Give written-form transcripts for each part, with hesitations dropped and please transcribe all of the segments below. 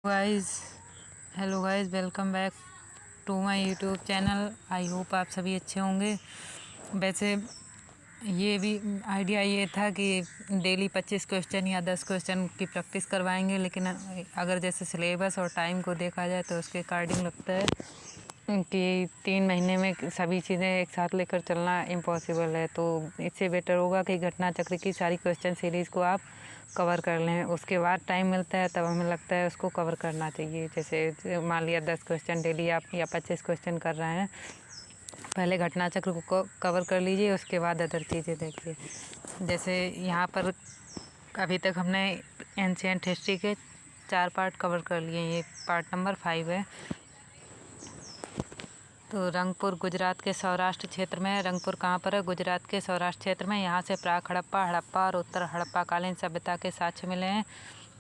Guys hello guys, welcome back to my YouTube channel. I hope आप सभी अच्छे होंगे। वैसे ये भी आइडिया ये था कि डेली 25 क्वेश्चन या 10 क्वेश्चन की प्रैक्टिस करवाएंगे, लेकिन अगर जैसे सिलेबस और टाइम को देखा जाए तो उसके अकॉर्डिंग लगता है कि 3 महीने में सभी चीज़ें एक साथ लेकर चलना इम्पॉसिबल है। तो इससे बेटर होगा कि घटना चक्र की सारी क्वेश्चन सीरीज़ को आप कवर कर लें। उसके बाद टाइम मिलता है तब हमें लगता है उसको कवर करना चाहिए। जैसे मान लिया 10 क्वेश्चन डेली आप या 25 क्वेश्चन कर रहे हैं, पहले घटना चक्र को कवर कर लीजिए, उसके बाद अदर चीज़ें देखिए। जैसे यहाँ पर अभी तक हमने एंशिएंट हिस्ट्री के 4 पार्ट कवर कर लिए, ये पार्ट नंबर 5 है। तो रंगपुर गुजरात के सौराष्ट्र क्षेत्र में, रंगपुर कहाँ पर है? गुजरात के सौराष्ट्र क्षेत्र में। यहाँ से प्राक हड़प्पा और उत्तर हड़प्पाकालीन सभ्यता के साक्ष्य मिले हैं।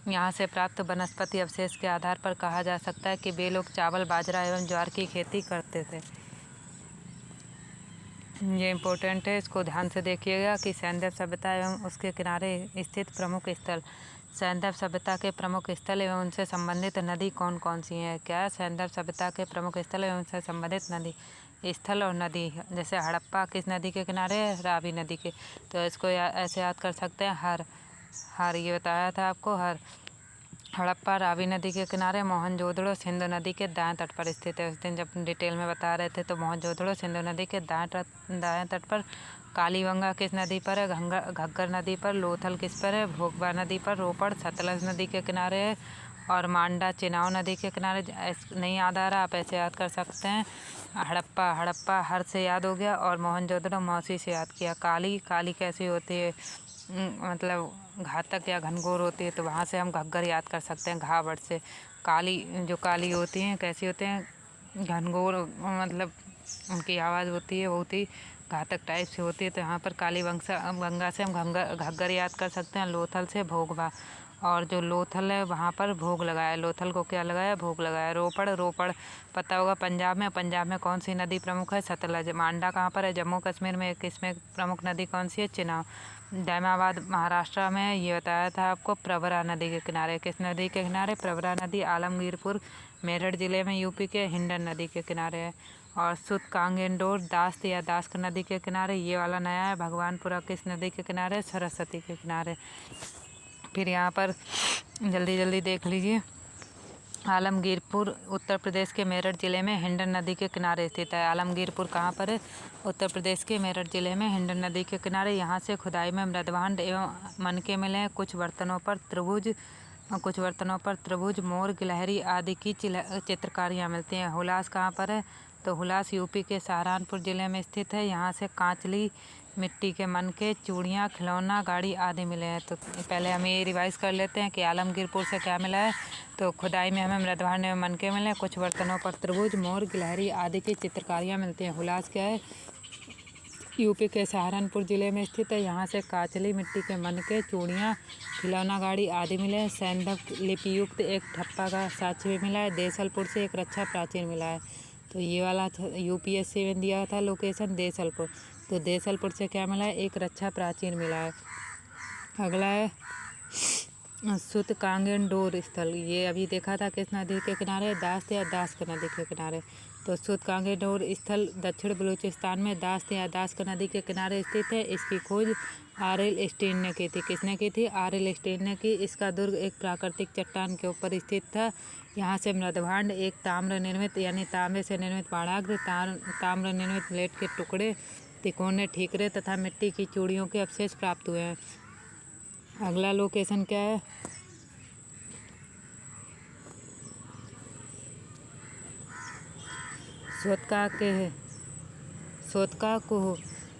यहाँ से प्राप्त वनस्पति अवशेष के आधार पर कहा जा सकता है कि वे लोग चावल, बाजरा एवं ज्वार की खेती करते थे। ये इम्पोर्टेंट है, इसको ध्यान से देखिएगा कि सैंधव सभ्यता एवं उसके किनारे स्थित प्रमुख स्थल। सैंधव सभ्यता के प्रमुख स्थल एवं उनसे संबंधित नदी कौन कौन सी हैं? क्या है? सैंधव सभ्यता के प्रमुख स्थल एवं उनसे संबंधित नदी, स्थल और नदी। जैसे हड़प्पा किस नदी के किनारे है? रावी नदी के। तो इसको ऐसे याद कर सकते हैं, हर ये बताया था आपको, हड़प्पा रावी नदी के किनारे, मोहनजोदड़ो सिंधु नदी के दाएं तट पर स्थित है। उस दिन जब डिटेल में बता रहे थे तो मोहनजोदड़ो सिंधु नदी के दाएं तट पर। कालीगंगा किस नदी पर है? घग्गर नदी पर। लोथल किस पर है? भोगवा नदी पर। रोपड़ सतलज नदी के किनारे है। और मांडा चिनाव नदी के किनारे। नहीं याद आ रहा, आप ऐसे याद कर सकते हैं। हड़प्पा हर से याद हो गया, और मोहनजोदड़ो मौसी से याद किया। काली कैसी होती है? मतलब घातक या घनघोर होती है, तो वहाँ से हम घग्गर याद कर सकते हैं, घा वर्ड से। काली होती हैं, कैसी होते हैं? घनघोर, मतलब उनकी आवाज़ होती है बहुत ही घातक टाइप से होती है। तो यहाँ पर गंगा से हम घग्गर याद कर सकते हैं। लोथल से भोगवा, और जो लोथल है वहाँ पर भोग लगाया। लोथल को क्या लगाया? भोग लगाया। रोपड़ पता होगा पंजाब में कौन सी नदी प्रमुख है? सतलज। मांडा कहाँ पर है? जम्मू कश्मीर में। इसमें प्रमुख नदी कौन सी है? चिनाब। दामाबाद महाराष्ट्र में, ये बताया था आपको, प्रवरा नदी के किनारे। किस नदी के किनारे? प्रवरा नदी। आलमगीरपुर मेरठ जिले में यूपी के, हिंडन नदी के किनारे है। और सुत कांगेंडोर दास्त या दास्क नदी के किनारे, ये वाला नया है। भगवानपुरा किस नदी के किनारे? सरस्वती के किनारे। फिर यहाँ पर जल्दी देख लीजिए, आलमगीरपुर उत्तर प्रदेश के मेरठ जिले में हिंडन नदी के किनारे स्थित है। आलमगीरपुर कहाँ पर है? उत्तर प्रदेश के मेरठ जिले में, हिंडन नदी के किनारे। यहाँ से खुदाई में मृदभांड एवं मनके मिले हैं। कुछ बर्तनों पर त्रिभुज, मोर, गिलहरी आदि की चित्रकारियाँ मिलती हैं। हुलास कहाँ पर है? तो हुलास यूपी के सहारनपुर जिले में स्थित है। यहाँ से कांचली मिट्टी के मनके, चूड़ियाँ, खिलौना, गाड़ी आदि मिले हैं। तो पहले हम ये रिवाइज कर लेते हैं कि आलमगीरपुर से क्या मिला है। तो खुदाई में हमें मृदभांड एवं मनके मिले। कुछ बर्तनों पर त्रिभुज, मोर, गिलहरी आदि की चित्रकारियाँ मिलती हैं। हुलास क्या है? यूपी के सहारनपुर जिले में स्थित है। यहाँ से काचली मिट्टी के मनके, चूड़ियाँ, खिलौना, गाड़ी आदि मिले हैं। सैंधव लिपियुक्त एक ठप्पा का साक्ष्य भी मिला है। देसलपुर से एक रक्षा प्राचीन मिला है। तो ये वाला यूपीएससी में दिया था लोकेशन, देसलपुर। तो देसलपुर से क्या मिला है? एक रक्षा प्राचीन मिला है। अगला है सुत कांगेंडोर स्थल। ये अभी देखा था किस नदी के किनारे? दास्त या दास्क नदी के किनारे। तो सुत कांगेंडोर स्थल दक्षिण बलूचिस्तान में दास्त या दास्क नदी के किनारे स्थित है। इसकी खोज आर.एल. स्टेन ने की थी। किसने की थी? आर.एल. स्टेन ने की। इसका दुर्ग एक प्राकृतिक चट्टान के ऊपर स्थित था। यहाँ से मृदभांड, एक ताम्र निर्मित यानी तांबे से निर्मित पाणाग्र, ताम्र निर्मित प्लेट के टुकड़े, तिकोने ठीकरे तथा मिट्टी की चूड़ियों के अवशेष प्राप्त हुए हैं। अगला लोकेशन क्या है?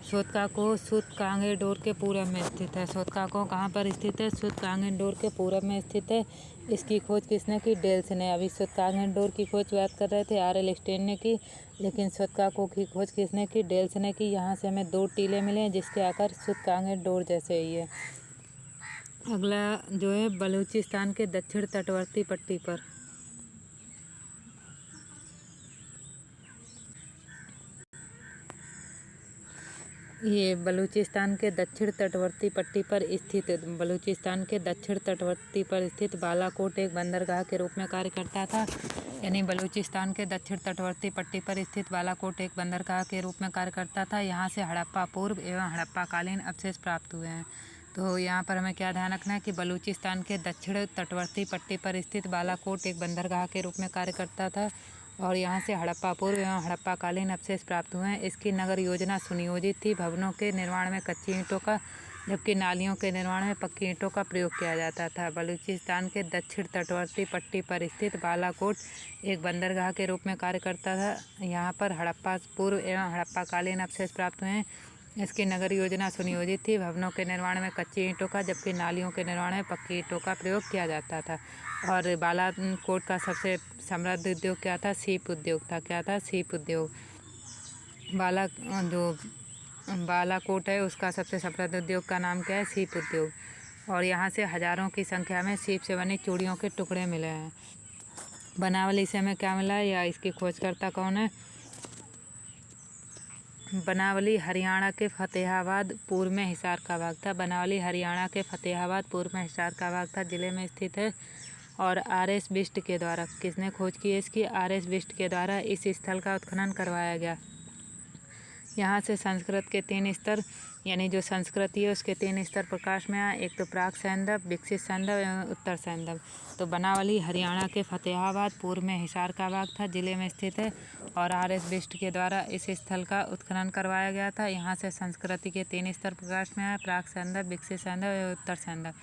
सोतकाकोह सुत कांगेडोर के पूरब में स्थित है। सोतकाकोह कहाँ पर स्थित है? सुत कांगेडोर के पूरब में स्थित है। इसकी खोज किसने की? डेल्स ने। अभी सुत कांगेडोर की खोज बात कर रहे थे, आर.एल. स्टेन ने की, लेकिन सोतकाकोह की खोज किसने की? डेल्स ने की। यहाँ से हमें 2 टीले मिले हैं जिसके आकार सुत कांगेडोर जैसे ही है। अगला जो है बलूचिस्तान के दक्षिण तटवर्ती पट्टी पर, ये बलूचिस्तान के दक्षिण तटवर्ती पट्टी पर स्थित बालाकोट एक बंदरगाह के रूप में कार्य करता था। यानी बलूचिस्तान के दक्षिण तटवर्ती पट्टी पर स्थित बालाकोट एक बंदरगाह के रूप में कार्य करता था। यहाँ से हड़प्पा पूर्व एवं हड़प्पा कालीन अवशेष प्राप्त हुए हैं। तो यहाँ पर हमें क्या ध्यान रखना है कि बलूचिस्तान के दक्षिण तटवर्ती पट्टी पर स्थित बालाकोट एक बंदरगाह के रूप में कार्य करता था और यहाँ से हड़प्पा पूर्व एवं हड़प्पा कालीन अवशेष प्राप्त हुए हैं। इसकी नगर योजना सुनियोजित थी। भवनों के निर्माण में कच्ची ईंटों का, जबकि नालियों के निर्माण में पक्की ईंटों का प्रयोग किया जाता था। बलूचिस्तान के दक्षिण तटवर्ती पट्टी पर स्थित बालाकोट एक बंदरगाह के रूप में कार्य करता था। यहाँ पर हड़प्पा पूर्व एवं हड़प्पा कालीन अवशेष प्राप्त हुए हैं। इसकी नगर योजना सुनियोजित थी। भवनों के निर्माण में कच्ची ईंटों का, जबकि नालियों के निर्माण में पक्की ईंटों का प्रयोग किया जाता था। और बालाकोट का सबसे समृद्ध उद्योग क्या था? सीप उद्योग था। क्या था? सीप उद्योग। बालाकोट है उसका सबसे समृद्ध उद्योग का नाम क्या है? सीप उद्योग। और यहाँ से हजारों की संख्या में सीप से बनी चूड़ियों के टुकड़े मिले हैं। बनावली से हमें क्या मिला है या इसकी खोजकर्ता कौन है? बनावली हरियाणा के फतेहाबाद पूर्व में हिसार का भाग था। बनावली हरियाणा के फतेहाबाद पूर्व में हिसार का भाग था, जिले में स्थित है। और आर.एस. बिष्ट के द्वारा, किसने खोज की है इसकी? आर.एस. बिष्ट के द्वारा इस स्थल का उत्खनन करवाया गया। यहाँ से संस्कृत के 3 स्तर, यानी जो संस्कृति है उसके 3 स्तर प्रकाश में आए। एक तो प्राक सैंधव, विकसित सैंधव एवं उत्तर सैंधव। तो बनावली हरियाणा के फतेहाबाद पूर्व में हिसार का भाग था, जिले में स्थित है। और आर.एस. बिष्ट के द्वारा इस स्थल का उत्खनन करवाया गया था। यहाँ से संस्कृति के 3 स्तर प्रकाश में आए, प्राक सैंधव, विकसित सैंधव एवं उत्तर सैंधव।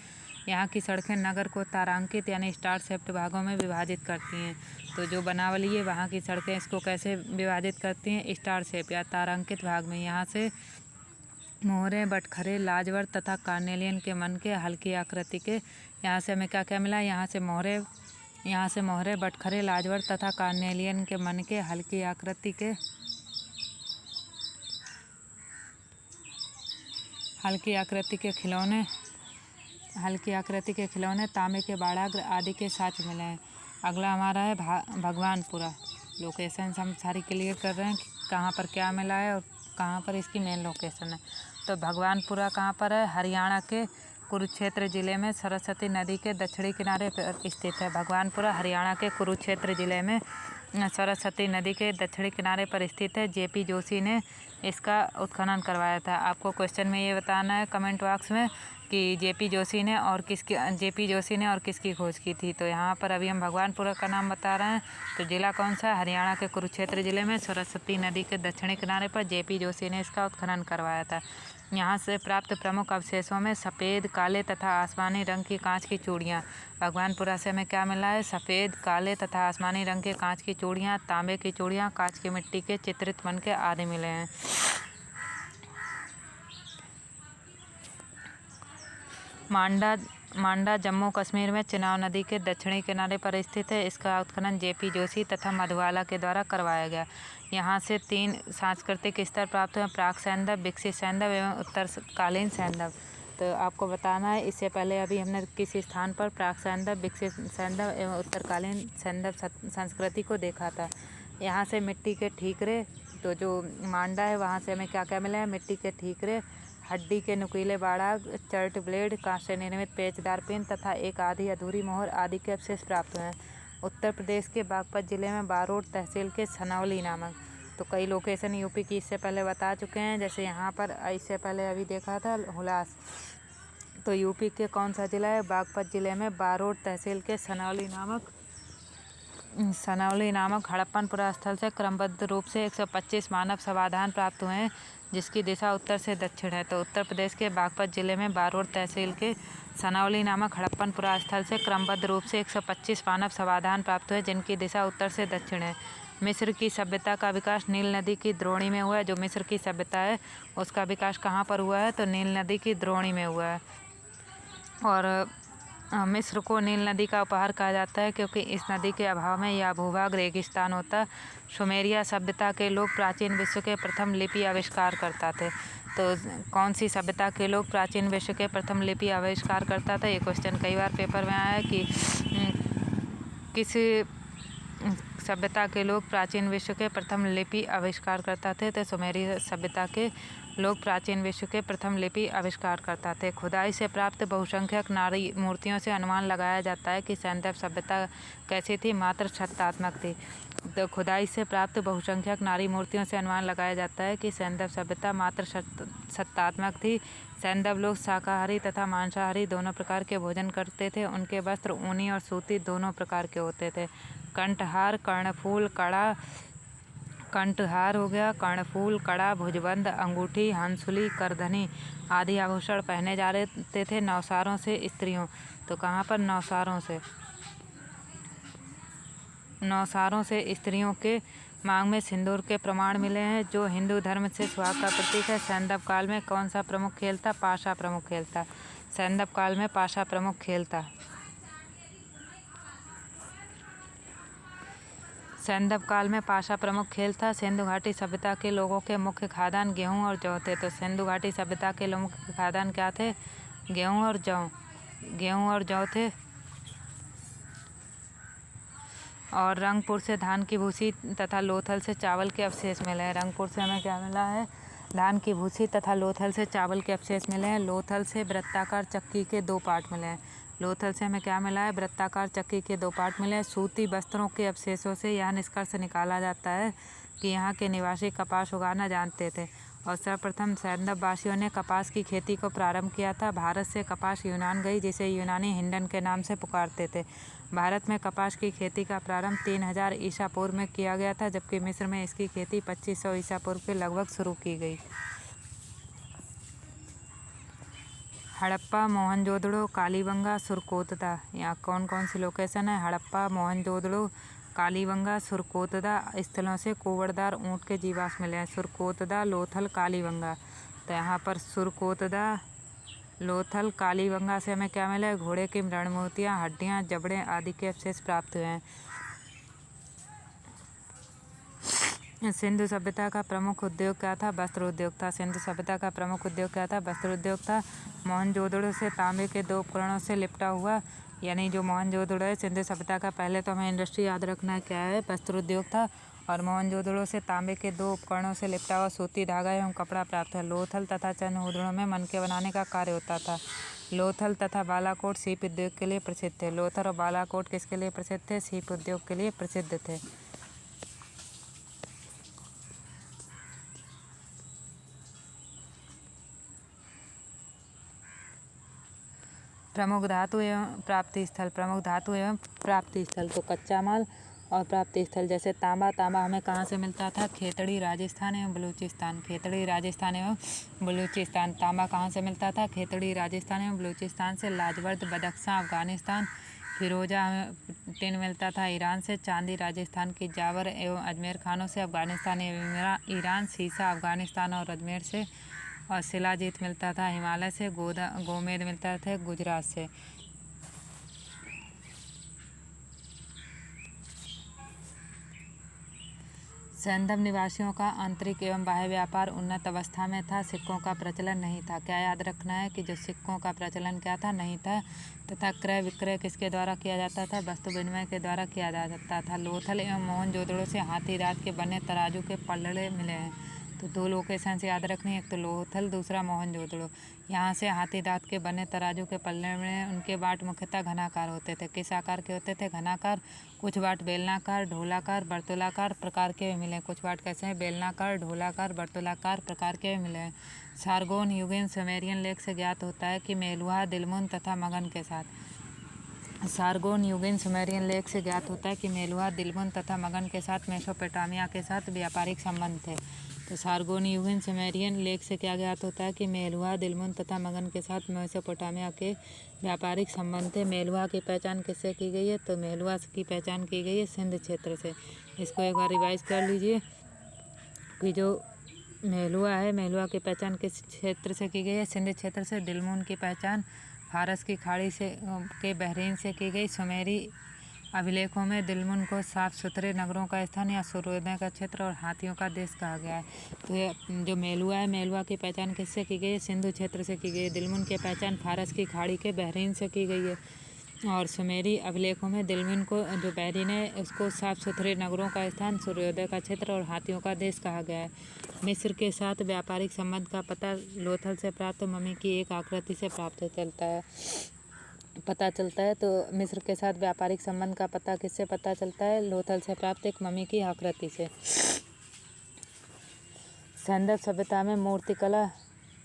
यहाँ की सड़कें नगर को तारांकित यानी स्टार शेप्ड भागों में विभाजित करती हैं। तो जो बनावली है वहाँ की सड़कें इसको कैसे विभाजित करती हैं? स्टार शेप या तारांकित भाग में। यहाँ से मोहरे, बटखरे, लाजवर तथा कार्नेलियन के मन के हल्की आकृति के, यहाँ से हमें क्या क्या मिला? यहाँ से मोहरे, बटखरे, लाजवर तथा कार्नेलियन के मन के हल्की आकृति के खिलौने, तांबे के बाड़ाग्र आदि के साक्ष्य मिले हैं। अगला हमारा है भगवानपुरा। लोकेशन हम सारी क्लियर कर रहे हैं कि कहाँ पर क्या मिला है और कहाँ पर इसकी मेन लोकेशन है। तो भगवानपुरा कहाँ पर है? हरियाणा के कुरुक्षेत्र जिले में सरस्वती नदी के दक्षिणी किनारे पर स्थित है। भगवानपुरा हरियाणा के कुरुक्षेत्र जिले में सरस्वती नदी के दक्षिणी किनारे पर स्थित है। जेपी जोशी ने इसका उत्खनन करवाया था। आपको क्वेश्चन में ये बताना है कमेंट बॉक्स में कि जेपी जोशी ने और किसकी खोज की थी। तो यहाँ पर अभी हम भगवानपुरा का नाम बता रहे हैं। तो जिला कौन सा है? हरियाणा के कुरुक्षेत्र जिले में सरस्वती नदी के दक्षिणी किनारे पर जेपी जोशी ने इसका उत्खनन करवाया था। यहाँ से प्राप्त प्रमुख अवशेषों में सफ़ेद, काले तथा आसमानी रंग की कांच की चूड़ियाँ। भगवानपुरा से हमें क्या मिला है? सफ़ेद, काले तथा आसमानी रंग के कांच की चूड़ियाँ, तांबे की चूड़ियाँ, कांच की मिट्टी के चित्रित मन के आदि मिले हैं। मांडा जम्मू कश्मीर में चिनाब नदी के दक्षिणी किनारे पर स्थित है। इसका उत्खनन जेपी जोशी तथा मधुबाला के द्वारा करवाया गया। यहाँ से 3 सांस्कृतिक स्तर प्राप्त हुए, प्राक सैंधव, विकसित सैंधव एवं उत्तरकालीन सैंधव। तो आपको बताना है, इससे पहले अभी हमने किस स्थान पर प्राक सैंधव, विकसित सैंधव एवं उत्तरकालीन सैंधव संस्कृति को देखा था। यहाँ से मिट्टी के ठीकरे, तो जो मांडा है वहाँ से हमें क्या क्या मिले हैं? मिट्टी के ठीकरे, हड्डी के नुकीले बाड़ाग, चर्ट ब्लेड, कांच से निर्मित पेचदार पिन तथा एक आधी अधूरी मोहर आदि के अवशेष प्राप्त हुए हैं। उत्तर प्रदेश के बागपत जिले में बारोट तहसील के सनौली नामक, तो कई लोकेशन यूपी की इससे पहले बता चुके हैं। जैसे यहाँ पर इससे पहले अभी देखा था हुलास। तो यूपी के कौन सा जिला है? बागपत जिले में बारोट तहसील के सनौली नामक हड़प्पन पुरास्थल से क्रमबद्ध रूप से 125 मानव समाधान प्राप्त हुए हैं, जिसकी दिशा उत्तर से दक्षिण है। तो उत्तर प्रदेश के बागपत जिले में बारोट तहसील के सनौली नामक हड़प्पन पुरास्थल से क्रमबद्ध रूप से 125 मानव समाधान प्राप्त हुए, जिनकी दिशा उत्तर से दक्षिण है। मिस्र की सभ्यता का विकास नील नदी की द्रोणी में हुआ है। जो मिस्र की सभ्यता है उसका विकास कहाँ पर हुआ है? तो नील नदी की द्रोणी में हुआ है। और मिस्र को नील नदी का उपहार कहा जाता है, क्योंकि इस नदी के अभाव में यह भूभाग रेगिस्तान होता। सुमेरिया सभ्यता के लोग प्राचीन विश्व के प्रथम लिपि आविष्कार करता थे। तो कौन सी सभ्यता के लोग प्राचीन विश्व के प्रथम लिपि आविष्कार करता था? ये क्वेश्चन कई बार पेपर में आया है कि सभ्यता के लोग प्राचीन विश्व के प्रथम लिपि आविष्कारकर्ता थे। तो सुमेरी सभ्यता के लोग प्राचीन विश्व के प्रथम लिपि आविष्कारकर्ता थे। खुदाई से प्राप्त बहुसंख्यक नारी मूर्तियों से अनुमान लगाया जाता है कि सैंधव सभ्यता कैसी थी, मात्र सत्तात्मक थी। तो खुदाई से प्राप्त बहुसंख्यक नारी मूर्तियों से अनुमान लगाया जाता है कि सैंधव सभ्यता मात्र सत्तात्मक थी। सैंधव लोग शाकाहारी तथा मांसाहारी दोनों प्रकार के भोजन करते थे। उनके वस्त्र ऊनी और सूती दोनों प्रकार के होते थे। कंठहार, कर्णफूल, कड़ा, कंठहार हो गया, कर्णफूल, कड़ा, भुजबंद, अंगूठी, हंसुली, करधनी आदि आभूषण पहने जाते थे नौसारों से स्त्रियों। तो कहाँ पर? नौसारों से स्त्रियों के मांग में सिंदूर के प्रमाण मिले हैं, जो हिंदू धर्म से सुहाग का प्रतीक है। सैंधव काल में कौन सा प्रमुख खेल था? पाशा प्रमुख खेल था। सैंधव काल में पाशा प्रमुख खेल था। सैंधव काल में पाशा प्रमुख खेल था। सिंधु घाटी सभ्यता के लोगों के मुख्य खाद्यान्न गेहूं और जौ थे। तो सिंधु घाटी सभ्यता के मुख्य खाद्यान्न क्या थे? गेहूं और जौ थे। और रंगपुर से धान की भूसी तथा लोथल से चावल के अवशेष मिले हैं। रंगपुर से हमें क्या मिला है? धान की भूसी तथा लोथल से चावल के अवशेष मिले हैं। लोथल से वृत्ताकार चक्की के 2 पार्ट मिले हैं। लोथल से हमें क्या मिला है? वृत्ताकार चक्की के 2 पार्ट मिले हैं। सूती वस्त्रों के अवशेषों से यह निष्कर्ष निकाला जाता है कि यहाँ के निवासी कपास उगाना जानते थे और सर्वप्रथम सैंधव वासियों ने कपास की खेती को प्रारंभ किया था। भारत से कपास यूनान गई, जिसे यूनानी हिंडन के नाम से पुकारते थे। भारत में कपास की खेती का प्रारंभ 3000 ईसा पूर्व में किया गया था, जबकि मिस्र में इसकी खेती 2500 ईसा पूर्व के लगभग शुरू की गई। हड़प्पा, मोहनजोदड़ो, कालीबंगा, सुरकोतदा, यहाँ कौन कौन सी लोकेशन है? हड़प्पा, मोहनजोदड़ो, कालीबंगा, सुरकोतदा स्थलों से कोवड़दार ऊँट के जीवाश्म मिले हैं। सुरकोतदा, लोथल, कालीबंगा। तो यहाँ पर सुरकोतदा, लोथल, कालीबंगा से हमें क्या मिला है? घोड़े की रणमूर्तियाँ, हड्डियाँ, जबड़े आदि के अवशेष प्राप्त हुए हैं। सिंधु सभ्यता का प्रमुख उद्योग क्या था? वस्त्र उद्योग था। सिंधु सभ्यता का प्रमुख उद्योग क्या था? वस्त्र उद्योग था। मोहनजोदड़ो से तांबे के 2 उपकरणों से लिपटा हुआ, यानी जो मोहनजोदड़ो है सिंधु सभ्यता का, पहले तो हमें इंडस्ट्री याद रखना है क्या है? वस्त्र उद्योग था। और मोहनजोदड़ो से तांबे के 2 उपकरणों से लिपटा हुआ सूती धागा एवं कपड़ा प्राप्त है। लोथल तथा चंद्रहूदड़ों में मनके बनाने का कार्य होता था। लोथल तथा बालाकोट सीप उद्योग के लिए प्रसिद्ध थे। लोथल और बालाकोट किसके लिए प्रसिद्ध थे? सीप उद्योग के लिए प्रसिद्ध थे। प्रमुख धातु एवं प्राप्ति स्थल। प्रमुख धातु एवं प्राप्ति स्थल, तो कच्चा माल और प्राप्ति स्थल। जैसे तांबा हमें कहाँ से मिलता था? खेतड़ी, राजस्थान एवं बलूचिस्तान। खेतड़ी, राजस्थान एवं बलूचिस्तान। तांबा कहाँ से मिलता था? खेतड़ी, राजस्थान एवं बलूचिस्तान से। लाजवर्द, बदख्शां, अफगानिस्तान। फिरोजा हमें टिन मिलता था ईरान से। चांदी, राजस्थान की जावर एवं अजमेर खानों से। अफगानिस्तान एवं ईरान। सीसा, अफगानिस्तान और अजमेर से। और शिलाजीत मिलता था हिमालय से। गोमेद मिलता था गुजरात से। सैंधव निवासियों का आंतरिक एवं बाह्य व्यापार उन्नत अवस्था में था। सिक्कों का प्रचलन नहीं था। क्या याद रखना है कि जो सिक्कों का प्रचलन क्या था? नहीं था। तथा क्रय विक्रय किसके द्वारा किया जाता था? वस्तु विनिमय के द्वारा किया जाता था। लोथल एवं मोहनजोदड़ो से हाथी दांत के बने तराजू के पल्ले मिले हैं। तो 2 लोकेशन से याद रखनी है, एक तो लोथल, दूसरा मोहनजोदड़ो। यहाँ से हाथी दांत के बने तराजू के पल्ले में उनके बाट मुख्यतः घनाकार होते थे। किस आकार के होते थे? घनाकार। कुछ बाट बेलनाकार, ढोलाकार, वर्तुलाकार प्रकार के भी मिले। कुछ बाट कैसे हैं? बेलनाकार, ढोलाकार, वर्तुलाकार प्रकार के भी मिले हैं। सारगोन युगीन सुमेरियन लेख से ज्ञात होता है कि मेलुहा, दिलमुन तथा मगन के साथ। सारगोन युगीन सुमेरियन लेख से ज्ञात होता है कि मेलुहा, दिलमुन तथा मगन के साथ मेसोपोटामिया के साथ व्यापारिक संबंध थे। तो सारगोन युगीन सुमेरियन लेख से क्या ज्ञात होता है कि मेलुहा, दिलमुन तथा मगन के साथ मेसोपोटामिया के व्यापारिक संबंध थे। मेलुहा की पहचान किससे की गई है? तो मेलुहा की पहचान की गई है सिंध क्षेत्र से। इसको एक बार रिवाइज कर लीजिए कि जो मेलुहा है, मेलुहा की पहचान किस क्षेत्र से की गई है? सिंध क्षेत्र से। दिलमुन की पहचान फारस की खाड़ी से के बहरीन से की गई। सुमेरी अभिलेखों में दिलमुन को साफ सुथरे नगरों का स्थान या सूर्योदय का क्षेत्र और हाथियों का देश कहा गया है। तो ये जो मेलुहा है, मेलुहा की पहचान किससे की गई है? सिंधु क्षेत्र से की गई है। दिलमुन की पहचान फारस की खाड़ी के बहरीन से की गई है। और सुमेरी अभिलेखों में दिलमिन को जो बैरिन है उसको साफ सुथरे नगरों का स्थान, सूर्योदय का क्षेत्र और हाथियों का देश कहा गया है। मिस्र के साथ व्यापारिक संबंध का पता लोथल से प्राप्त मम्मी की एक आकृति से पता चलता है। तो मिस्र के साथ व्यापारिक संबंध का पता किससे पता चलता है? लोथल से प्राप्त एक मम्मी की आकृति से। सैंदव सभ्यता में मूर्तिकला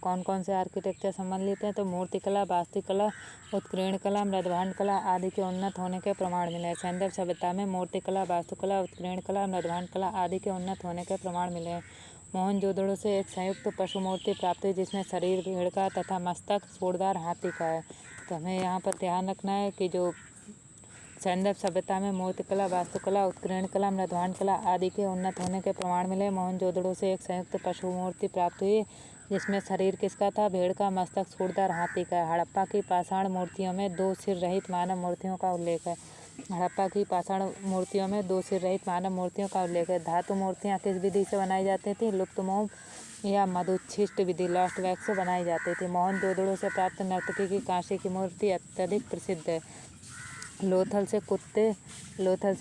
कौन कौन से आर्किटेक्चर सम्मिलित हैं? तो मूर्तिकला, वास्तुकला, उत्कीर्ण कला, मृदभांड कला आदि के उन्नत होने के प्रमाण मिले हैं। सैंदव सभ्यता में मूर्तिकला, वास्तुकला, उत्कीर्ण कला, मृदभांड कला आदि के उन्नत होने के प्रमाण मिले हैं। मोहनजोदड़ो से एक संयुक्त पशु मूर्ति प्राप्त हुई जिसमें शरीर भेड़ का तथा मस्तक सूंडदार हाथी का है। तो हमें यहाँ पर ध्यान रखना है कि जो सैंदव सभ्यता में मूर्तिकला, वास्तुकला, उत्कीर्ण कला, मृदभांड कला आदि के उन्नत होने के प्रमाण मिले। मोहनजोदड़ो से एक संयुक्त पशु मूर्ति प्राप्त हुई जिसमें शरीर किसका था? भेड़ का, मस्तक सूंडदार हाथी का। हड़प्पा की पाषाण मूर्तियों में 2 सिर रहित मानव मूर्तियों का उल्लेख है। हड़प्पा की पाषाण मूर्तियों में 2 सिर रहित मानव मूर्तियों का उल्लेख है। धातु मूर्तियाँ किस विधि से बनाई जाती थी? लुप्तमोम या मधुच्छिष्ट विधि, लॉस्ट वैक्स से बनाई जाती थी। मोहनजोदड़ो से प्राप्त नर्तकी की कांसे की मूर्ति अत्यधिक प्रसिद्ध है। लोथल से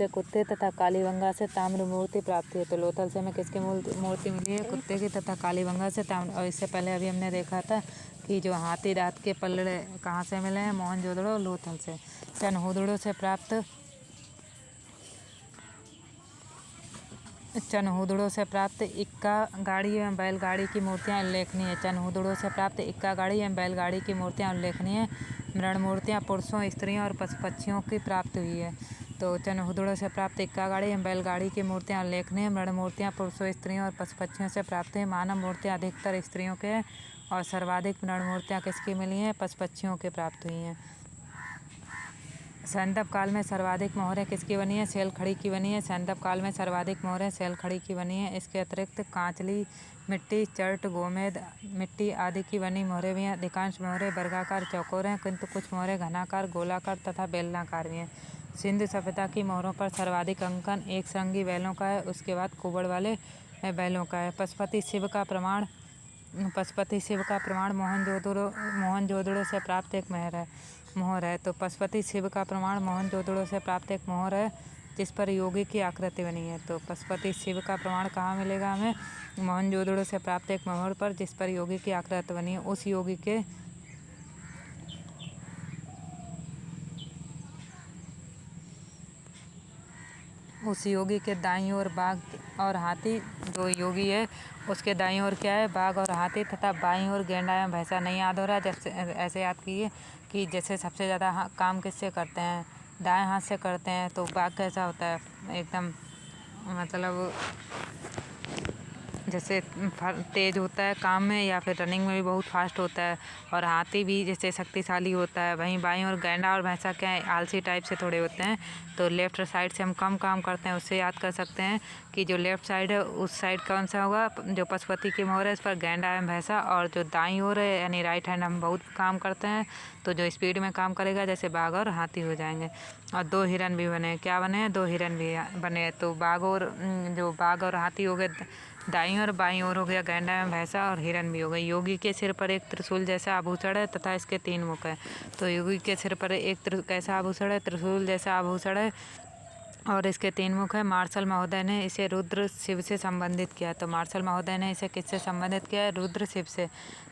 कुत्ते तथा कालीबंगा से ताम्र मूर्ति प्राप्त हुई है। तो लोथल से हमें किसकी मूर्ति मिली है? कुत्ते की तथा कालीबंगा से ताम्र। और इससे पहले अभी हमने देखा था कि जो हाथी दांत के पल्लड़े कहाँ से मिले हैं? मोहनजोदड़ो, लोथल से। चनहुदड़ो से प्राप्त इक्का गाड़ी एवं बैलगाड़ी की मूर्तियाँ उल्लेखनीय है। चनहुदड़ो से प्राप्त इक्का गाड़ी एवं बैलगाड़ी की मूर्तियाँ उल्लेखनीय है। मृण मूर्तियाँ पुरुषों, स्त्रियों और पशु पक्षियों की प्राप्त हुई है। तो चनहुदड़ो से प्राप्त इक्का गाड़ी एवं बैलगाड़ी की मूर्तियाँ उल्लेखनीय है। मृण मूर्तियाँ पुरुषों, स्त्रियों और पशु पक्षियों से प्राप्त है। मानव मूर्तियाँ अधिकतर स्त्रियों के हैं और सर्वाधिक मृण मूर्तियाँ किसकी मिली हैं? पशु पक्षियों के प्राप्त हुई हैं। सैंदव काल में सर्वाधिक मोहरें किसकी बनी है? सैलखड़ी की बनी है। सैंदव काल में सर्वाधिक मोहरें सैलखड़ी की बनी है। इसके अतिरिक्त कांचली मिट्टी, चर्ट, गोमेद मिट्टी आदि की बनी मोहरें भी हैं। अधिकांश मोहरें वर्गाकार चौकोर हैं किंतु कुछ मोहरें घनाकार, गोलाकार तथा बेलनाकार भी हैं। सिंधु सभ्यता की मोहरों पर सर्वाधिक अंकन एक श्रृंगी बैलों का है, उसके बाद कुबड़ वाले बैलों का है। पशुपति शिव का प्रमाण मोहनजोदड़ो से प्राप्त एक मोहर है। तो पशुपति शिव का प्रमाण मोहनजोदड़ो से प्राप्त एक मोहर है जिस पर योगी की आकृति बनी है। तो पशुपति शिव का प्रमाण कहाँ मिलेगा हमें? मोहनजोदड़ो से प्राप्त एक मोहर पर जिस पर योगी की आकृति बनी है। उस योगी के दाईं ओर बाघ और हाथी, जो योगी है उसके दाईं ओर क्या है? बाघ और हाथी तथा बाईं ओर गैंडा एवं भैंसा। नहीं याद हो रहा है? जब ऐसे याद कीजिए कि जैसे सबसे ज़्यादा काम किससे करते हैं? दाएं हाथ से करते हैं। तो बाघ कैसा होता है? एकदम मतलब जैसे तेज होता है काम में या फिर रनिंग में भी बहुत फास्ट होता है। और हाथी भी जैसे शक्तिशाली होता है। वहीं बाईं ओर गैंडा और भैंसा क्या है? आलसी टाइप से थोड़े होते हैं। तो लेफ्ट साइड से हम कम काम करते हैं, उससे याद कर सकते हैं कि जो लेफ्ट साइड है उस साइड कौन सा होगा? जो पशुपति की मोहर है इस पर गैंडा एवं भैंसा। और जो दाईं ओर है यानी राइट हैंड हम बहुत काम करते हैं, तो जो स्पीड में काम करेगा जैसे बाघ और हाथी हो जाएंगे। और 2 हिरन भी बने। क्या बने हैं? 2 हिरन भी बने। तो जो बाघ और हाथी हो गए दाईं और बाईं ओर हो गया गैंडा एवं भैंसा, और हिरन भी हो गई। योगी के सिर पर एक त्रिशूल जैसा आभूषण है तथा इसके 3 मुख है। तो योगी के सिर पर एक कैसा आभूषण है? त्रिशूल जैसा आभूषण है और इसके 3 मुख है। मार्शल महोदय ने इसे रुद्र शिव से संबंधित किया। तो मार्शल महोदय ने इसे किससे संबंधित किया है? रुद्र शिव से।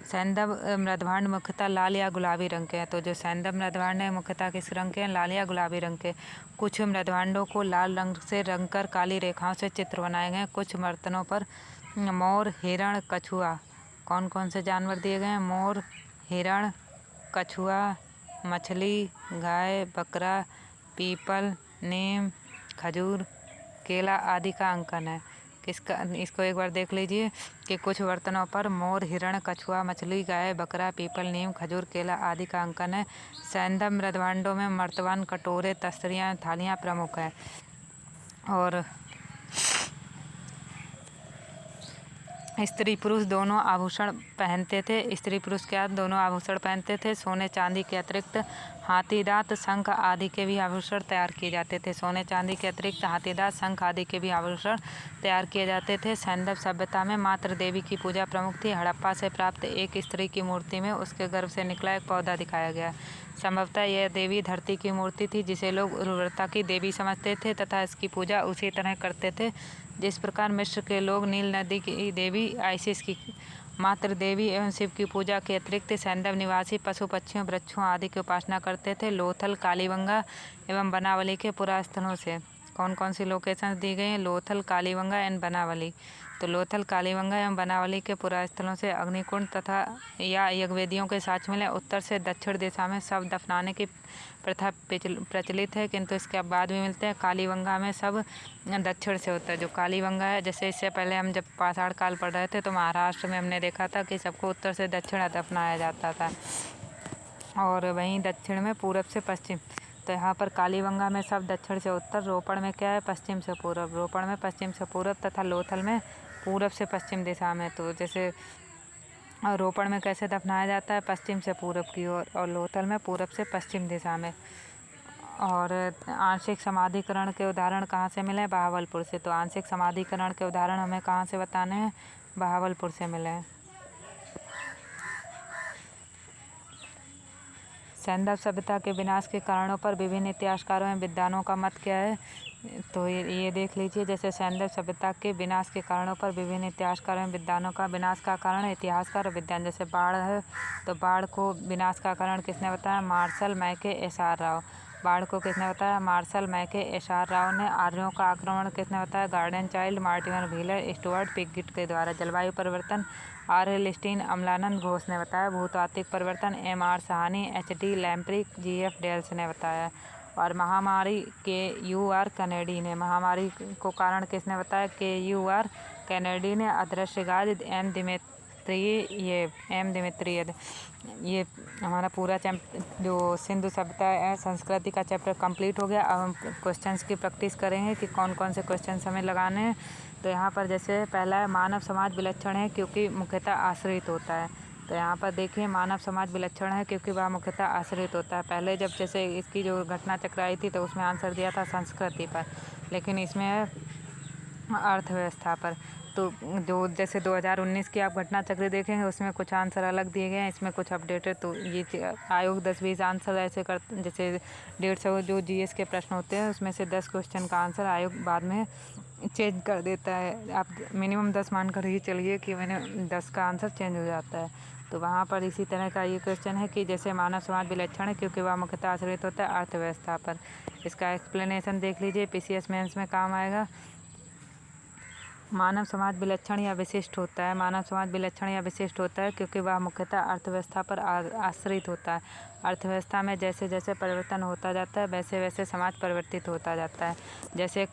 सैंदव मृदभांड मुख्यतः लाल या गुलाबी रंग के हैं। तो जो सैंदव मृदभांड है मुख्यतः किस रंग के हैं? लाल या गुलाबी रंग के। कुछ मृदभांडों को लाल रंग से रंग कर काली रेखाओं से चित्र बनाए गए। कुछ बर्तनों पर मोर, हिरण, कछुआ कौन कौन से जानवर दिए गए हैं? मोर, हिरण, कछुआ, मछली, गाय, बकरा, पीपल, नीम, खजूर, केला आदि का अंकन है। इसको एक बार देख लीजिए कि कुछ बर्तनों पर मोर, हिरण, कछुआ, मछली, गाय, बकरा, पीपल, नीम, खजूर, केला आदि का अंकन है। सैंदव मृदभांडों में मर्तबान, कटोरे, तस्तरियाँ, थालियाँ प्रमुख हैं। और स्त्री पुरुष दोनों आभूषण पहनते थे। स्त्री पुरुष क्या दोनों आभूषण पहनते थे। सोने चांदी के अतिरिक्त हाथी दांत शंख आदि के भी आभूषण तैयार किए जाते थे। सोने चांदी के अतिरिक्त हाथी दांत शंख आदि के भी आभूषण तैयार किए जाते थे। सैंधव सभ्यता में मात्र देवी की पूजा प्रमुख थी। हड़प्पा से प्राप्त एक स्त्री की मूर्ति में उसके गर्भ से निकला एक पौधा दिखाया गया। संभवतः यह देवी धरती की मूर्ति थी जिसे लोग उर्वरता की देवी समझते थे तथा इसकी पूजा उसी तरह करते थे जिस प्रकार मिस्र के लोग नील नदी की देवी आइसिस की मात्र देवी एवं शिव की पूजा के अतिरिक्त सैंधव निवासी पशु पक्षियों वृक्षों आदि की उपासना करते थे। लोथल कालीबंगा एवं बनावली के पुरास्थलों से कौन कौन सी लोकेशंस दी गई हैं? लोथल कालीबंगा एंड बनावली। तो लोथल कालीबंगा एवं बनावली के पुरास्थलों से अग्निकुंड तथा या यज्ञवेदियों के साक्ष्य मिले। उत्तर से दक्षिण दिशा में शव दफनाने की प्रथा प्रचलित है किंतु इसके बाद भी मिलते हैं। कालीबंगा में सब दक्षिण से होता है। जो कालीबंगा है जैसे इससे पहले हम जब पाषाण काल पढ़ रहे थे तो महाराष्ट्र में हमने देखा था कि सबको उत्तर से दक्षिण दफनाया जाता था और वहीं दक्षिण में पूरब से पश्चिम। तो यहाँ पर कालीबंगा में सब दक्षिण से उत्तर, रोपड़ में क्या है पश्चिम से पूरब, रोपड़ में पश्चिम से पूरब तथा लोथल में पूरब से पश्चिम दिशा में। तो जैसे रोपड़ में कैसे दफनाया जाता है पश्चिम से पूरब की ओर और लोथल में पूरब से पश्चिम दिशा में। और आंशिक समाधिकरण के उदाहरण कहाँ से मिले? बहावलपुर से। तो आंशिक समाधिकरण के उदाहरण हमें कहाँ से बताने हैं? बहावलपुर से मिले हैं। सैंधव सभ्यता के विनाश के कारणों पर विभिन्न इतिहासकारों एवं विद्वानों का मत क्या है? तो ये देख लीजिए। जैसे सैंधव सभ्यता के विनाश के कारणों पर विभिन्न इतिहासकारों एवं विद्वानों का विनाश का कारण है इतिहासकार और विद्वान। जैसे बाढ़ है तो बाढ़ को विनाश का कारण किसने बताया? मार्शल मैके एसआर राव। बाढ़ को किसने बताया? मार्शल मैके एसआर राव ने। आर्यों का आक्रमण किसने बताया? Gordon Childe, Martin Wheeler, Stuart Piggott के द्वारा। जलवायु परिवर्तन आर.एल. स्टीन, अमलानंद घोष ने बताया। भूतात्विक परिवर्तन MR. Sahni, HD. लैम्प्रिक, GF. Dells ने बताया। और महामारी के.यू.आर. कैनेडी ने। महामारी को कारण किसने बताया? के.यू.आर. कैनेडी ने। अदृश्य गाज एम दिमित्रियद। ये हमारा पूरा जो सिंधु सभ्यता संस्कृति का चैप्टर कंप्लीट हो गया। अब हम क्वेश्चंस की प्रैक्टिस करेंगे कि कौन कौन से क्वेश्चंस हमें लगाने हैं। तो यहाँ पर जैसे पहला है मानव समाज विलक्षण है क्योंकि मुख्यतः आश्रित होता है। तो यहाँ पर देखिए मानव समाज विलक्षण है क्योंकि वह मुख्यतः आश्रित होता है। पहले जब जैसे इसकी जो घटना चक्र आई थी तो उसमें आंसर दिया था संस्कृति पर, लेकिन इसमें है अर्थव्यवस्था पर। तो जो जैसे 2019 की आप घटना चक्र देखेंगे उसमें कुछ आंसर अलग दिए गए हैं, इसमें कुछ अपडेटेड। तो ये आयोग 10-20 आंसर ऐसे कर जैसे 150 जो जीएस के प्रश्न होते हैं उसमें से 10 क्वेश्चन का आंसर आयोग बाद में चेंज कर देता है। आप मिनिमम 10 मान कर ही चलिए कि मैंने 10 का आंसर चेंज हो जाता है। तो वहाँ पर इसी तरह का ये क्वेश्चन है कि जैसे मानव समाज विलक्षण है क्योंकि वह मुख्यतः आश्रित होता है अर्थव्यवस्था पर। इसका एक्सप्लेनेशन देख लीजिए, पीसीएस मेंस में काम आएगा। मानव समाज विलक्षण या विशिष्ट होता है। मानव समाज विलक्षण या विशिष्ट होता है क्योंकि वह मुख्यतः अर्थव्यवस्था पर आश्रित होता है। अर्थव्यवस्था में जैसे जैसे परिवर्तन होता जाता है वैसे वैसे समाज परिवर्तित होता जाता है। जैसे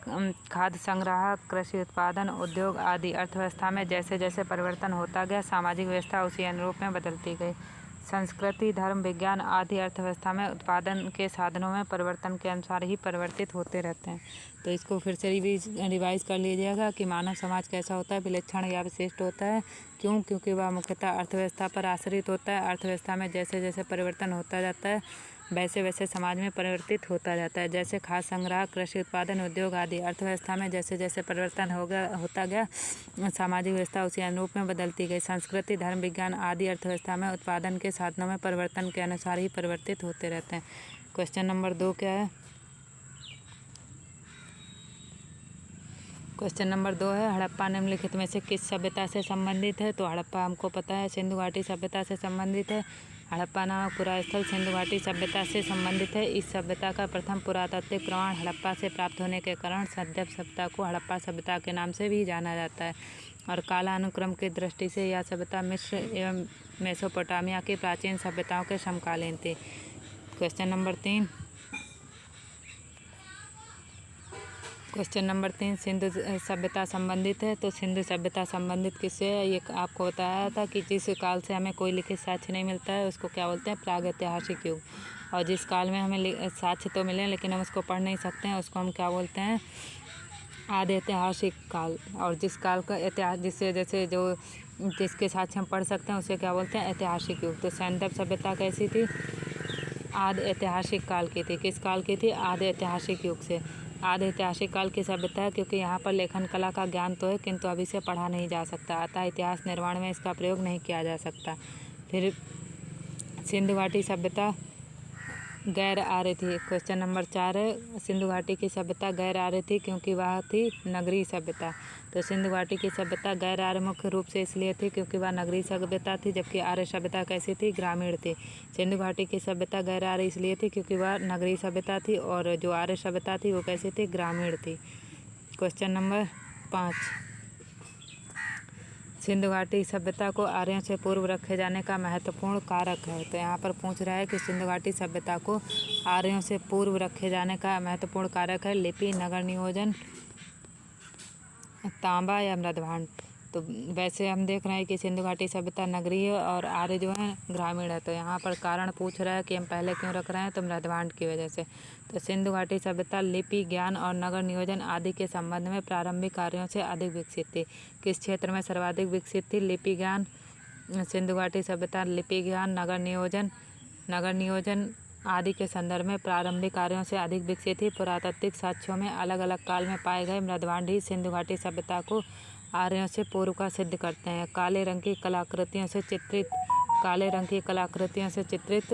खाद्य संग्रह, कृषि उत्पादन, उद्योग आदि अर्थव्यवस्था में जैसे जैसे परिवर्तन होता गया सामाजिक व्यवस्था उसी अनुरूप में बदलती गई। संस्कृति, धर्म, विज्ञान आदि अर्थव्यवस्था में उत्पादन के साधनों में परिवर्तन के अनुसार ही परिवर्तित होते रहते हैं। तो इसको फिर से रिवाइज कर लीजिएगा कि मानव समाज कैसा होता है? विलक्षण या विशिष्ट होता है। क्यों? क्योंकि वह मुख्यतः अर्थव्यवस्था पर आश्रित होता है। अर्थव्यवस्था में जैसे जैसे परिवर्तन होता जाता है वैसे वैसे समाज में परिवर्तित होता जाता है। जैसे खाद्य संग्रह, कृषि उत्पादन, उद्योग आदि अर्थव्यवस्था में जैसे जैसे परिवर्तन होता गया सामाजिक व्यवस्था उसी अनुरूप में बदलती गई। संस्कृति, धर्म, विज्ञान आदि अर्थव्यवस्था में उत्पादन के साधनों में परिवर्तन के अनुसार ही परिवर्तित होते रहते हैं। क्वेश्चन नंबर 2 क्या है? क्वेश्चन नंबर 2 है हड़प्पा निम्नलिखित में से किस सभ्यता से संबंधित है? तो हड़प्पा हमको पता है सिंधु घाटी सभ्यता से संबंधित है। हड़प्पा नामक पूरा स्थल सिंधु घाटी सभ्यता से संबंधित है। इस सभ्यता का प्रथम पुरातात्विक प्रमाण हड़प्पा से प्राप्त होने के कारण सैंधव सभ्यता को हड़प्पा सभ्यता के नाम से भी जाना जाता है। और कालानुक्रम की दृष्टि से यह सभ्यता मिस्र एवं मेसोपोटामिया की प्राचीन सभ्यताओं के समकालीन थी। क्वेश्चन नंबर 3 सिंधु सभ्यता संबंधित है। तो सिंधु सभ्यता संबंधित किससे है? ये आपको बताया था कि जिस काल से हमें कोई लिखित साक्ष्य नहीं मिलता है उसको क्या बोलते हैं? प्रागैतिहासिक युग। और जिस काल में हमें साक्ष्य तो मिले लेकिन हम उसको पढ़ नहीं सकते हैं उसको हम क्या बोलते हैं? आदि ऐतिहासिक काल, और जिस काल का इतिहास जिससे जैसे जो जिसके साक्ष्य हम पढ़ सकते हैं उसे क्या बोलते हैं, ऐतिहासिक युग। तो सैंधव सभ्यता कैसी थी, आदि ऐतिहासिक काल की थी। किस काल की थी, आदि ऐतिहासिक युग से। आदि ऐतिहासिक काल की सभ्यता है क्योंकि यहाँ पर लेखन कला का ज्ञान तो है किंतु अभी से पढ़ा नहीं जा सकता, अतः इतिहास निर्माण में इसका प्रयोग नहीं किया जा सकता। फिर सिंधु घाटी सभ्यता गैर आर्य थी। क्वेश्चन नंबर 4 है, सिंधु घाटी की सभ्यता गैर आर्य थी क्योंकि वह थी नगरीय सभ्यता। तो सिंधु घाटी की सभ्यता गैर आर्य मुख्य रूप से इसलिए थी क्योंकि वह नगरीय सभ्यता थी, जबकि आर्य सभ्यता कैसी थी, ग्रामीण थी। सिंधु घाटी की सभ्यता गैर आर्य इसलिए थी क्योंकि वह नगरीय सभ्यता थी, और जो आर्य सभ्यता थी वो कैसी थी, ग्रामीण थी। क्वेश्चन नंबर 5, सिंधु घाटी सभ्यता को आर्यों से पूर्व रखे जाने का महत्वपूर्ण कारक है। तो यहाँ पर पूछ रहा है कि सिंधु घाटी सभ्यता को आर्यों से पूर्व रखे जाने का महत्वपूर्ण कारक है लिपि, नगर नियोजन, तांबा या मृदभांड। तो वैसे हम देख रहे हैं कि सिंधु घाटी सभ्यता नगरीय और आर्य जो है ग्रामीण है। तो यहाँ पर कारण पूछ रहा है कि हम पहले क्यों रख रहे हैं, तो मृदभांड की वजह से। तो सिंधु घाटी सभ्यता लिपि, ज्ञान और नगर नियोजन आदि के संबंध में प्रारंभिक कार्यों से अधिक विकसित थी। किस क्षेत्र में सर्वाधिक विकसित थी, लिपि ज्ञान। सिंधु घाटी सभ्यता लिपि ज्ञान, नगर नियोजन आदि के संदर्भ में प्रारंभिक कार्यों से अधिक विकसित थी। पुरातात्विक साक्ष्यों में अलग अलग काल में पाए गए मृदभांड ही सिंधु घाटी सभ्यता को आर्यों से पूर्व का सिद्ध करते हैं। काले रंग की कलाकृतियों से चित्रित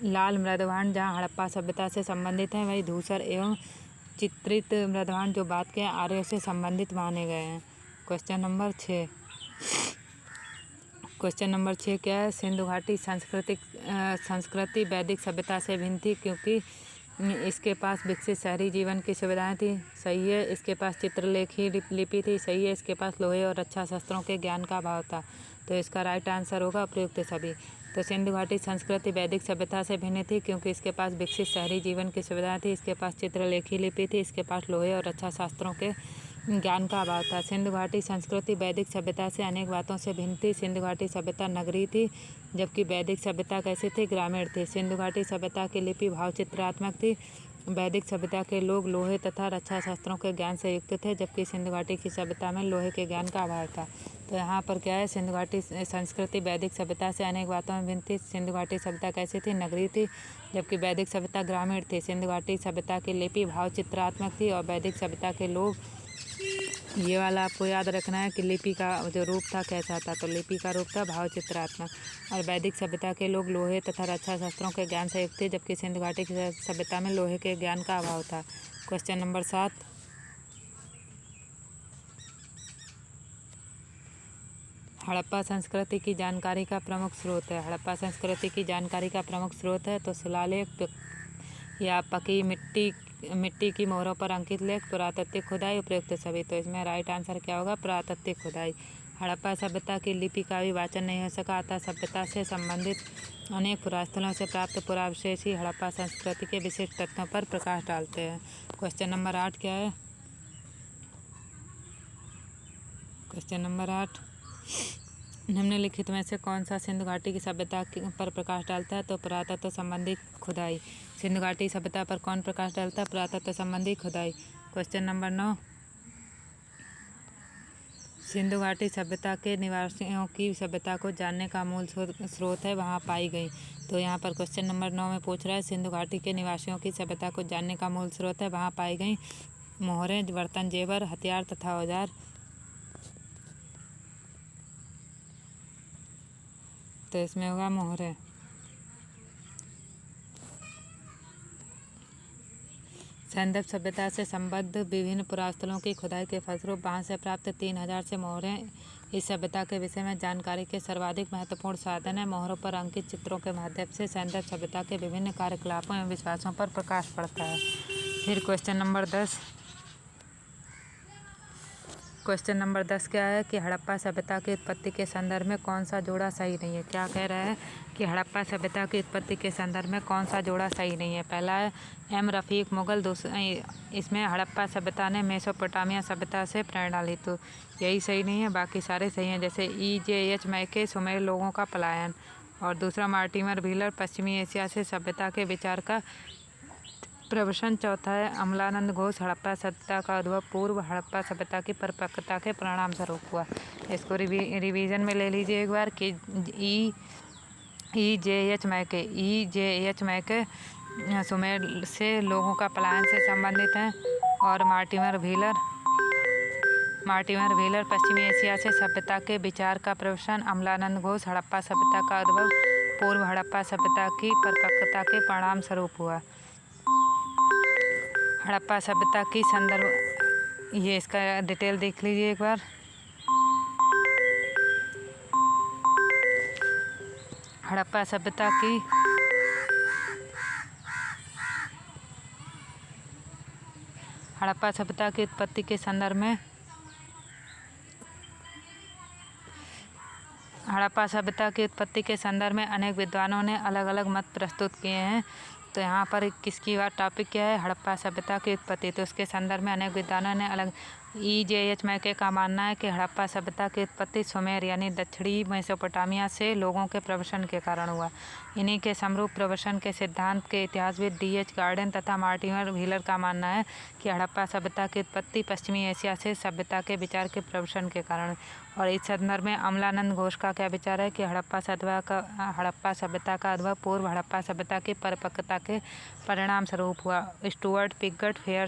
लाल मृदभांड जहाँ हड़प्पा सभ्यता से संबंधित हैं, वही धूसर एवं चित्रित मृदभांड जो बाद के आर्यों से संबंधित माने गए हैं। क्वेश्चन नंबर 6 क्या है, सिंधु घाटी संस्कृति वैदिक सभ्यता से भिन्न थी क्योंकि इसके पास विकसित शहरी जीवन की सुविधाएं थी। सही है। इसके पास चित्रलेखी लिपि थी। सही है। इसके पास लोहे और रक्षा शस्त्रों के ज्ञान का अभाव था। तो इसका राइट आंसर होगा उपयुक्त सभी। तो सिंधु घाटी संस्कृति वैदिक सभ्यता से भिन्न थी क्योंकि इसके पास विकसित शहरी जीवन की सुविधाएं थी। इसके पास चित्रलेखी लिपि थी। इसके पास लोहे और रक्षा शास्त्रों के ज्ञान का अभाव था। सिंधु घाटी संस्कृति वैदिक सभ्यता से अनेक बातों से भिन्न थी। सिंधु घाटी सभ्यता नगरीय थी जबकि वैदिक सभ्यता कैसी थी, ग्रामीण थी। सिंधु घाटी सभ्यता की लिपि भावचित्रात्मक थी। वैदिक सभ्यता के लोग लोहे तथा रक्षा शास्त्रों के ज्ञान से युक्त थे, जबकि सिंधु घाटी की सभ्यता में लोहे के ज्ञान का अभाव था। तो यहाँ पर क्या है, सिंधु घाटी संस्कृति वैदिक सभ्यता से अनेक बातों में भिन्न थी। सिंधु घाटी सभ्यता कैसी थी, नगरीय थी, जबकि वैदिक सभ्यता ग्रामीण थी। सिंधु घाटी सभ्यता की लिपि भावचित्रात्मक थी और वैदिक सभ्यता के लोग, ये वाला आपको याद रखना है कि लिपि का जो रूप था कैसा था। तो लिपि का रूप था भावचित्रात्मक, और वैदिक सभ्यता के लोग लोहे तथा रक्षा शस्त्रों के ज्ञान से युक्त थे, जबकि सिंधु घाटी की सभ्यता में लोहे के ज्ञान का अभाव था। क्वेश्चन नंबर 7, हड़प्पा संस्कृति की जानकारी का प्रमुख स्रोत है। हड़प्पा संस्कृति की जानकारी का प्रमुख स्रोत है तो शिलालेख या पकी मिट्टी की मोहरों पर अंकित लेख, पुरातात्विक खुदाई, उपयुक्त सभी। तो इसमें राइट आंसर क्या होगा, पुरातात्विक खुदाई। हड़प्पा सभ्यता की लिपि का भी वाचन नहीं हो सका, अतः सभ्यता से संबंधित अनेक पुरास्थलों से प्राप्त पुरावशेष ही हड़प्पा संस्कृति के विशिष्ट तथ्यों पर प्रकाश डालते हैं। क्वेश्चन नंबर 8 क्या है, क्वेश्चन नंबर 8, निम्नलिखित में से कौन सा सिंधु घाटी की सभ्यता पर प्रकाश डालता है। तो पुरातत्व संबंधी खुदाई। सिंधु घाटी सभ्यता पर कौन प्रकाश डालता है, पुरातत्व संबंधी खुदाई। क्वेश्चन नंबर 9, सिंधु घाटी सभ्यता के निवासियों की सभ्यता को जानने का मूल स्रोत है वहाँ पाई गई। तो यहाँ पर क्वेश्चन नंबर 9 में पूछ रहा है, सिंधु घाटी के निवासियों की सभ्यता को जानने का मूल स्रोत है वहाँ पाई गई मोहरें, बर्तन, जेवर, हथियार तथा औजार। तो इसमें होगा मोहरें। सैंधव सभ्यता से संबद्ध विभिन्न पुरास्थलों की खुदाई के फलस्वरूप वहाँ से प्राप्त 3000 से मोहरें इस सभ्यता के विषय में जानकारी के सर्वाधिक महत्वपूर्ण साधन है। मोहरों पर अंकित चित्रों के माध्यम से सैंधव सभ्यता के विभिन्न कार्यकलापों एवं विश्वासों पर प्रकाश पड़ता है। फिर क्वेश्चन नंबर 10, क्वेश्चन नंबर 10 क्या है कि हड़प्पा सभ्यता की उत्पत्ति के संदर्भ में कौन सा जोड़ा सही नहीं है। क्या कह रहा है कि हड़प्पा सभ्यता की उत्पत्ति के संदर्भ में कौन सा जोड़ा सही नहीं है। पहला है एम रफ़ीक मुगल, दूसरा इसमें हड़प्पा सभ्यता ने मेसोपोटामिया सभ्यता से प्रेरणा ली, तो यही सही नहीं है, बाकी सारे सही हैं। जैसे EJH मैके, सुमेर लोगों का पलायन, और दूसरा मार्टिमर व्हीलर, पश्चिमी एशिया से सभ्यता के विचार का प्रश्न चौथा है, अमलानंद घोष हड़प्पा सभ्यता का उद्भव पूर्व हड़प्पा सभ्यता की परिपक्वता के परिणाम स्वरूप हुआ। इसको रिवीजन में ले लीजिए एक बार कि EJH मैके सुमेर से लोगों का पलायन से संबंधित हैं और मार्टिमर व्हीलर पश्चिमी एशिया से सभ्यता के विचार का प्रवचन। अमलानंद घोष हड़प्पा सभ्यता का उद्भव पूर्व हड़प्पा सभ्यता की परिपक्वता के परिणाम स्वरूप हुआ। हड़प्पा सभ्यता की संदर्भ, ये इसका डिटेल देख लीजिए एक बार। हड़प्पा सभ्यता की उत्पत्ति के संदर्भ में हड़प्पा सभ्यता की उत्पत्ति के संदर्भ में अनेक विद्वानों ने अलग अलग मत प्रस्तुत किए हैं। तो यहाँ पर किसकी बात टॉपिक क्या है, हड़प्पा सभ्यता की उत्पत्ति। तो उसके संदर्भ में अनेक विद्वानों ने अलग EJH मैके का मानना है कि हड़प्पा सभ्यता की उत्पत्ति सुमेर यानी दक्षिणी मेसोपोटामिया से लोगों के प्रवसन के कारण हुआ। इन्हीं के समरूप प्रवसन के सिद्धांत के इतिहासविद DH गार्डन तथा मार्टिमर व्हीलर का मानना है कि हड़प्पा सभ्यता की उत्पत्ति पश्चिमी एशिया से सभ्यता के विचार के प्रवसन के कारण। और इस संदर्भ में अमलानंद घोष का क्या विचार है कि हड़प्पा सभ्यता का उद्भव पूर्व हड़प्पा सभ्यता की परिपक्वता के परिणाम स्वरूप हुआ। Stuart Piggott fair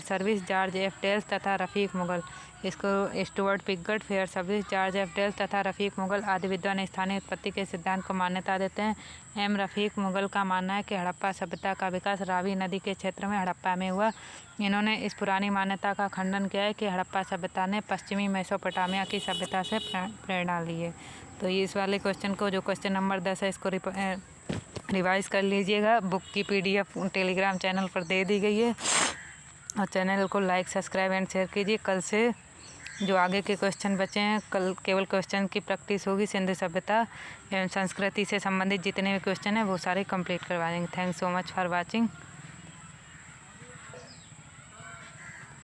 service, George F. Dales तथा रफ़ीक मुगल। इसको Stuart Piggott, Fairservis, George F. Dales तथा रफ़ीक मुगल आदि विद्वान स्थानीय उत्पत्ति के सिद्धांत को मान्यता देते हैं। रफ़ीक मुगल का मानना है कि हड़प्पा सभ्यता का विकास रावी नदी के क्षेत्र में हड़प्पा में हुआ। इन्होंने इस पुरानी मान्यता का खंडन किया है कि हड़प्पा सभ्यता ने पश्चिमी मेसोपोटामिया की सभ्यता से प्रेरणा ली है। तो इस वाले क्वेश्चन को, जो क्वेश्चन नंबर 10 है, इसको रिवाइज कर लीजिएगा। बुक की PDF टेलीग्राम चैनल पर दे दी गई है और चैनल को लाइक, सब्सक्राइब एंड शेयर कीजिए। कल से जो आगे के क्वेश्चन बचे हैं, कल केवल क्वेश्चन की प्रैक्टिस होगी। सिंधु सभ्यता एवं संस्कृति से संबंधित जितने भी क्वेश्चन हैं वो सारे कंप्लीट करवा देंगे। Thanks so much for watching.